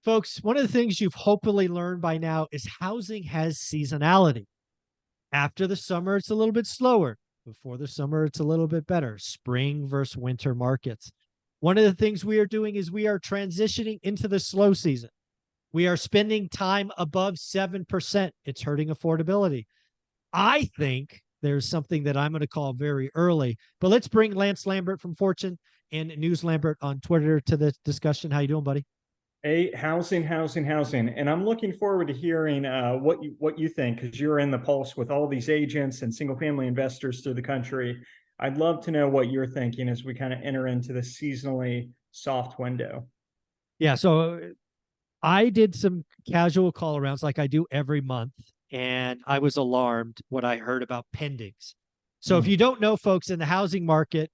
Folks, one of the things you've hopefully learned by now is housing has seasonality. After the summer, it's a little bit slower. Before the summer, it's a little bit better. Spring versus winter markets. One of the things we are doing is we are transitioning into the slow season. We are spending time above 7%. It's hurting affordability. I think there's something that I'm going to call very early, but let's bring Lance Lambert from Fortune and News Lambert on Twitter to the discussion. How you doing, buddy? Hey, housing, and I'm looking forward to hearing what you think, because you're in the pulse with all these agents and single family investors through the country. I'd love to know what you're thinking as we kind of enter into the seasonally soft window. Yeah, so I did some casual call arounds like I do every month, and I was alarmed what I heard about pendings. So if Mm. you don't know, folks, in the housing market,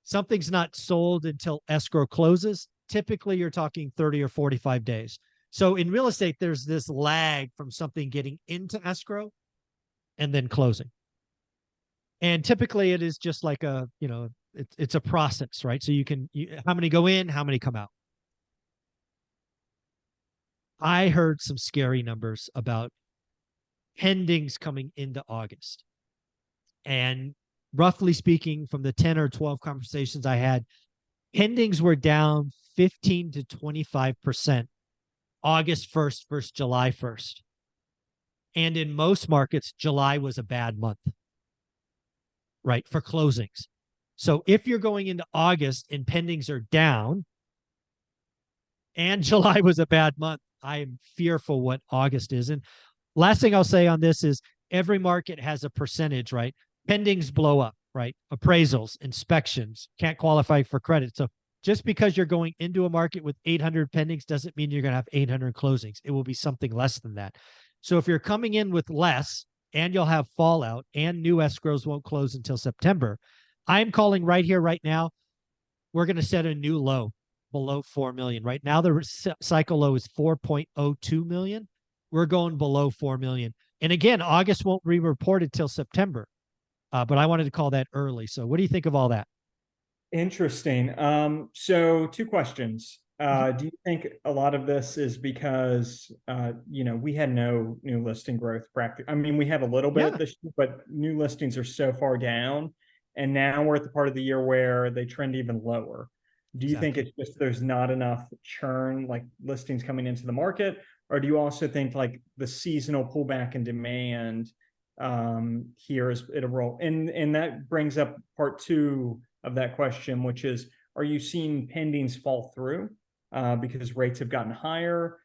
something's not sold until escrow closes. Typically, you're talking 30 or 45 days. So in real estate, there's this lag from something getting into escrow and then closing. And typically it is just like it's a process, right? So how many go in, how many come out. I heard some scary numbers about pendings coming into August. And roughly speaking, from the 10 or 12 conversations I had, pendings were down 15 to 25% August 1st versus July 1st. And in most markets, July was a bad month, right, for closings. So if you're going into August and pendings are down and July was a bad month, I am fearful what August is. And last thing I'll say on this is every market has a percentage, right? Pendings blow up, right? Appraisals, inspections, can't qualify for credit. So just because you're going into a market with 800 pendings doesn't mean you're going to have 800 closings. It will be something less than that. So if you're coming in with less and you'll have fallout and new escrows won't close until September, I'm calling right here, right now, we're going to set a new low below 4 million. Right now, the cycle low is 4.02 million. We're going below 4 million. And again, August won't be reported till September. But I wanted to call that early. So what do you think of all that? Interesting. So two questions. Do you think a lot of this is because we had no new listing growth practice? I mean, we have a little bit Yeah, this year, but new listings are so far down, and now we're at the part of the year where they trend even lower. Do you think exactly. it's just there's not enough churn, like listings coming into the market, or do you also think like the seasonal pullback in demand here is it a role? And that brings up part two of that question, which is, are you seeing pendings fall through because rates have gotten higher?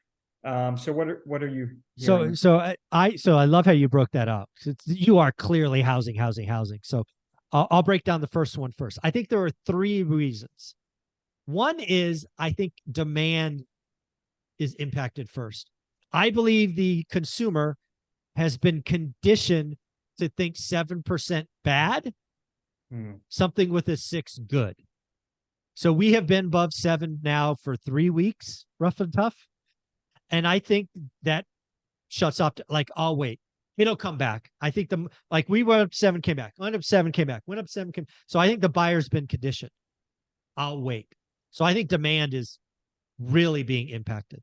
So what are you So hearing? so I love how you broke that up. You are clearly housing. So I'll break down the first one first. I think there are three reasons. One is I think demand is impacted first. I believe the consumer has been conditioned to think 7% bad, Hmm. something with a six good. So we have been above seven now for 3 weeks, rough and tough. And I think that shuts off. Like, I'll wait. It'll come back. I think we went up seven, came back, went up seven, came back, went up seven, came. So I think the buyer's been conditioned. I'll wait. So I think demand is really being impacted.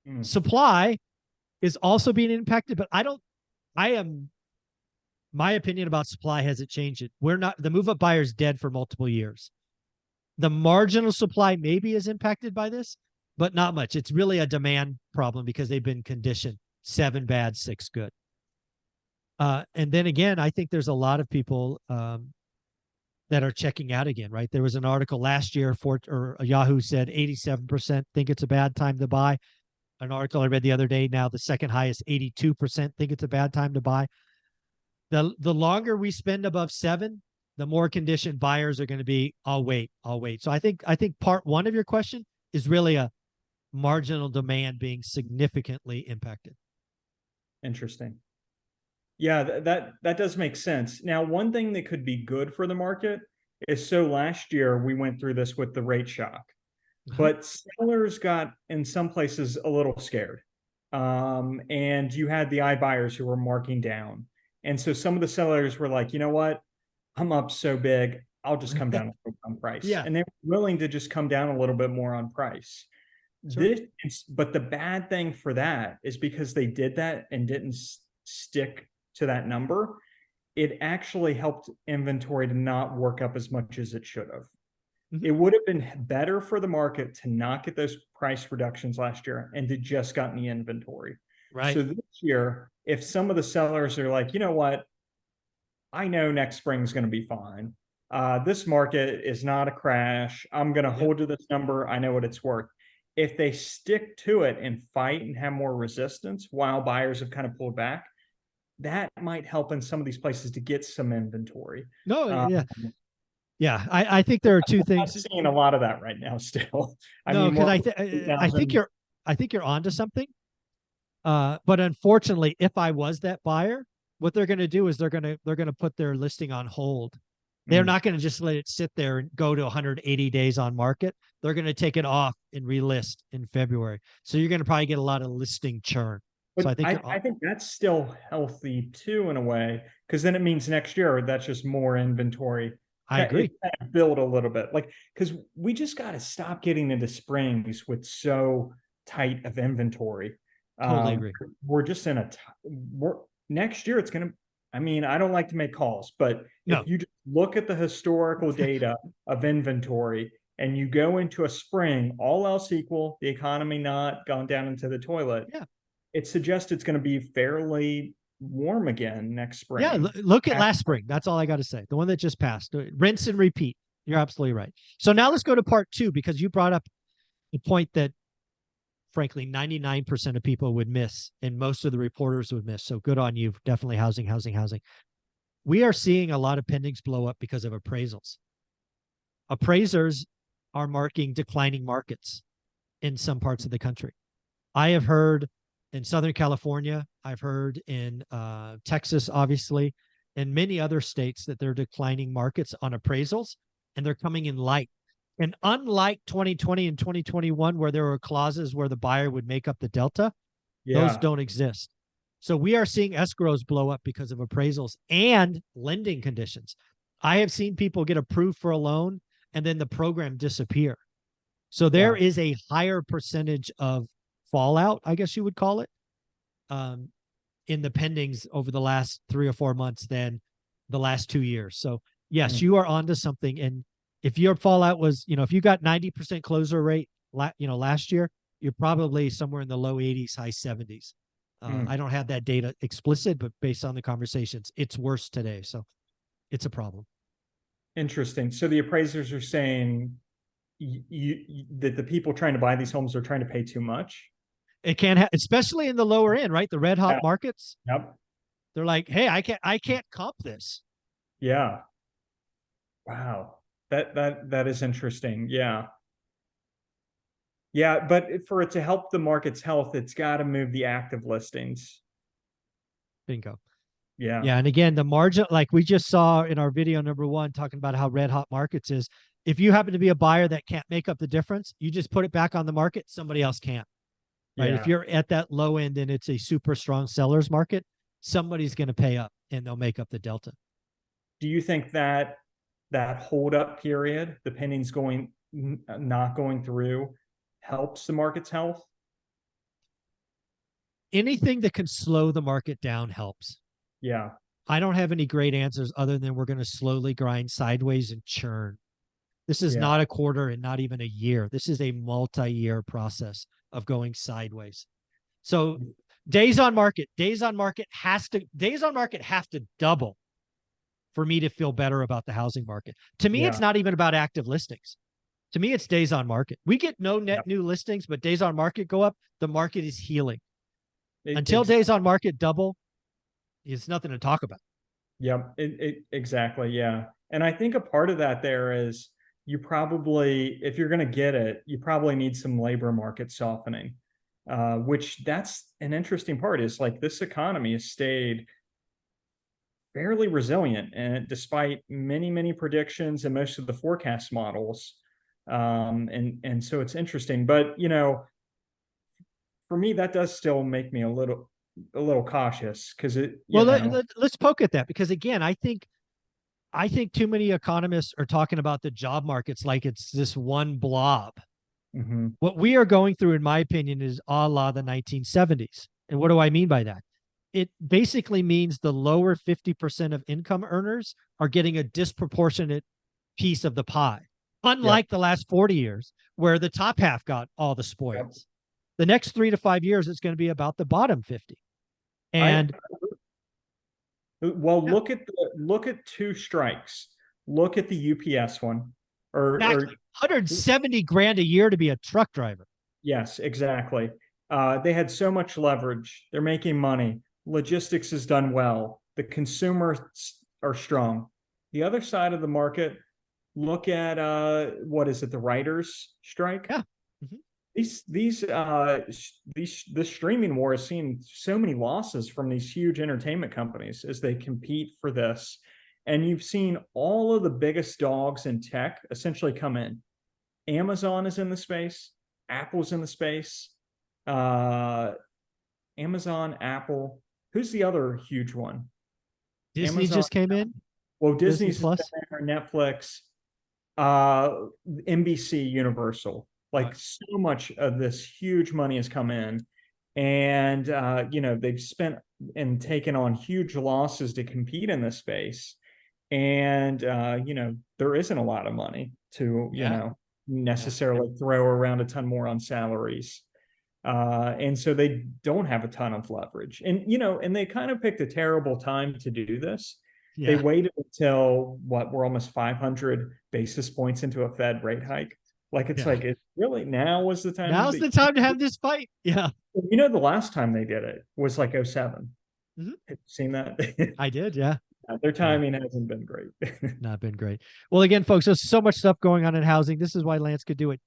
Hmm. Supply is also being impacted, but I am, my opinion about supply hasn't changed. We're not, the move up buyer is dead for multiple years. The marginal supply maybe is impacted by this, but not much. It's really a demand problem because they've been conditioned seven bad, six good. And then again, I think there's a lot of people that are checking out again, right? There was an article last year or Yahoo said 87% think it's a bad time to buy. An article I read the other day, now the second highest, 82% think it's a bad time to buy. The longer we spend above seven, the more conditioned buyers are going to be, I'll wait. So I think part one of your question is really a marginal demand being significantly impacted. Interesting. Yeah, that does make sense. Now, one thing that could be good for the market is, so last year we went through this with the rate shock, Uh-huh. but sellers got in some places a little scared. And you had the iBuyers who were marking down. And so some of the sellers were like, you know what? I'm up so big, I'll just come down on price. Yeah. And they were willing to just come down a little bit more on price. Sure. But the bad thing for that is because they did that and didn't stick to that number, it actually helped inventory to not work up as much as it should have. It would have been better for the market to not get those price reductions last year and to just gotten the inventory. Right. So this year, if some of the sellers are like, you know what, I know next spring is going to be fine. This market is not a crash. I'm going to Yep. hold to this number. I know what it's worth. If they stick to it and fight and have more resistance while buyers have kind of pulled back, that might help in some of these places to get some inventory. No, Um, yeah. Yeah. I think there are two I'm things. seeing a lot of that right now still. I No, mean, because more I think 2000. you're onto something. But unfortunately, if I was that buyer, what they're going to do is they're going to put their listing on hold. They're Mm. not going to just let it sit there and go to 180 days on market. They're going to take it off and relist in February. So you're going to probably get a lot of listing churn. So I But think you're I think that's still healthy too, in a way, because then it means next year that's just more inventory. I It agree. kind of build a little bit, like, because we just got to stop getting into springs with so tight of inventory. Totally agree. We're just in a we're next year it's gonna. I mean, I don't like to make calls, but No. if you just look at the historical data of inventory and you go into a spring, all else equal, the economy not gone down into the toilet, Yeah. it suggests it's going to be fairly warm again next Yeah. spring. Look at last spring. That's all I got to say. The one that just passed. Rinse and repeat. You're absolutely right. So now let's go to part two, because you brought up the point that frankly 99% of people would miss and most of the reporters would miss. So good on you. Definitely housing, housing, housing. We are seeing a lot of pendings blow up because of appraisals. Appraisers are marking declining markets in some parts of the country. I have heard in Southern California, I've heard in Texas, obviously, and many other states that they're declining markets on appraisals, and they're coming in light. And unlike 2020 and 2021, where there were clauses where the buyer would make up the delta, those Yeah. don't exist. So we are seeing escrows blow up because of appraisals and lending conditions. I have seen people get approved for a loan and then the program disappear. So there Wow. is a higher percentage of fallout, I guess you would call it, um, in the pendings over the last 3 or 4 months than the last 2 years. So yes, Mm. you are onto something. And if your fallout was, if you got 90% closure rate, last year, you're probably somewhere in the low 80s, high 70s. I Mm. don't have that data explicit, but based on the conversations, it's worse today. So it's a problem. Interesting. So the appraisers are saying that the people trying to buy these homes are trying to pay too much. It can't have, especially in the lower end, right? The red hot Yeah. markets. Yep. They're like, hey, I can't comp this. Yeah. Wow. That is interesting. Yeah. Yeah, but for it to help the market's health, it's got to move the active listings. Bingo. Yeah. Yeah. And again, the margin, like we just saw in our video number one, talking about how red hot markets is, if you happen to be a buyer that can't make up the difference, you just put it back on the market. Somebody else can't, right? If Yeah. you're at that low end and it's a super strong seller's market, somebody's going to pay up and they'll make up the delta. Do you think that hold up period, the pendings going not going through, helps the market's health? Anything that can slow the market down helps. Yeah. I don't have any great answers other than we're going to slowly grind sideways and churn. This is Yeah. not a quarter and not even a year. This is a multi-year process of going sideways. So days on market have to double for me to feel better about the housing market. To me, it's Yeah. not even about active listings. To me, it's days on market. We get no net Yep. new listings, but days on market go up. The market is healing. Until Exactly. days on market double, it's nothing to talk about. Yep. Exactly. Yeah. And I think a part of that there is you probably, if you're going to get it, you probably need some labor market softening, which that's an interesting part is like this economy has stayed fairly resilient and despite many predictions and most of the forecast models. And so it's interesting, but for me, that does still make me a little cautious because it, Well, let's poke at that, because again, I think too many economists are talking about the job markets like it's this one blob. Mhm. What we are going through, in my opinion, is a la the 1970s. And what do I mean by that? It basically means the lower 50% of income earners are getting a disproportionate piece of the pie, Yep. unlike the last 40 years, where the top half got all the Yep. spoils. The next 3 to 5 years, it's going to be about the bottom 50. I And well, yeah, look at two strikes. Look at the UPS one, or exactly 170 grand a year to be a truck driver. yes, exactly. They had so much leverage. They're making money. Logistics has done well. The consumers are strong. The other side of the market, look at what is it, the writers' strike? Yeah. Mm-hmm. The streaming war has seen so many losses from these huge entertainment companies as they compete for this. And you've seen all of the biggest dogs in tech essentially come in. Amazon is in the space, Apple's in the space, uh, Amazon, Apple. Who's the other huge one? Disney Amazon. just came in, Well, Disney Disney's Plus. there, Netflix, uh, NBC, Universal. Uh, Like so much of this huge money has come in, and they've spent and taken on huge losses to compete in this space. And there isn't a lot of money to yeah. Yeah. necessarily throw around a ton more on salaries. And so they don't have a ton of leverage. And and they kind of picked a terrible time to do this. They Yeah. waited until what, we're almost 500 basis points into a Fed rate hike. Like it's Yeah. like, it really now was the time Now's that, the time to have this fight. Yeah. the last time they did it was like '07. Mhm. Have you seen that? I did. Yeah. Their Yeah. timing hasn't been great. Not been great. Well, again, folks, there's so much stuff going on in housing. This is why Lance could do it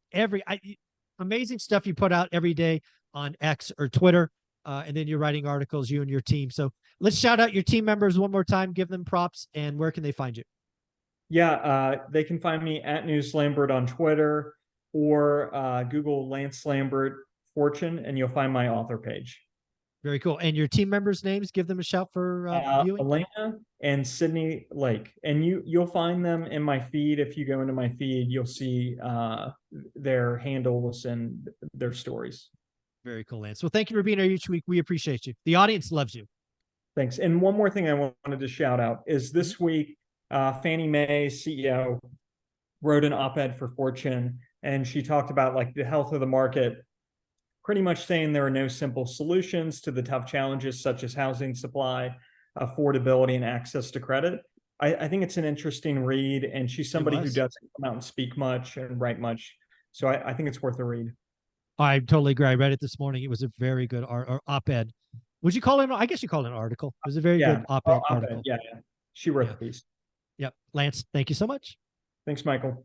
amazing stuff you put out every day on X or Twitter. And then you're writing articles, you and your team. So let's shout out your team members one more time, give them props, and where can they find you? Yeah, they can find me at News Lambert on Twitter, or Google Lance Lambert Fortune, and you'll find my author page. Very cool. And your team members' names, give them a shout for viewing. Elena and Sydney Lake, and you'll find them in my feed. If you go into my feed, you'll see their handles and their stories. Very cool, Lance. Well, thank you for being here each week. We appreciate you. The audience loves you. Thanks. And one more thing I wanted to shout out is this week, Fannie Mae CEO wrote an op-ed for Fortune, and she talked about like the health of the market, pretty much saying there are no simple solutions to the tough challenges such as housing supply, affordability, and access to credit. I think it's an interesting read, and she's somebody who doesn't come out and speak much and write much. So I think it's worth a read. I totally agree. I read it this morning. It was a very good op-ed. Would you call it? I guess you call it an article. It was a very Yeah. good op-ed article. Yeah, yeah. She wrote Yeah. the piece. Yep. Lance, thank you so much. Thanks, Michael.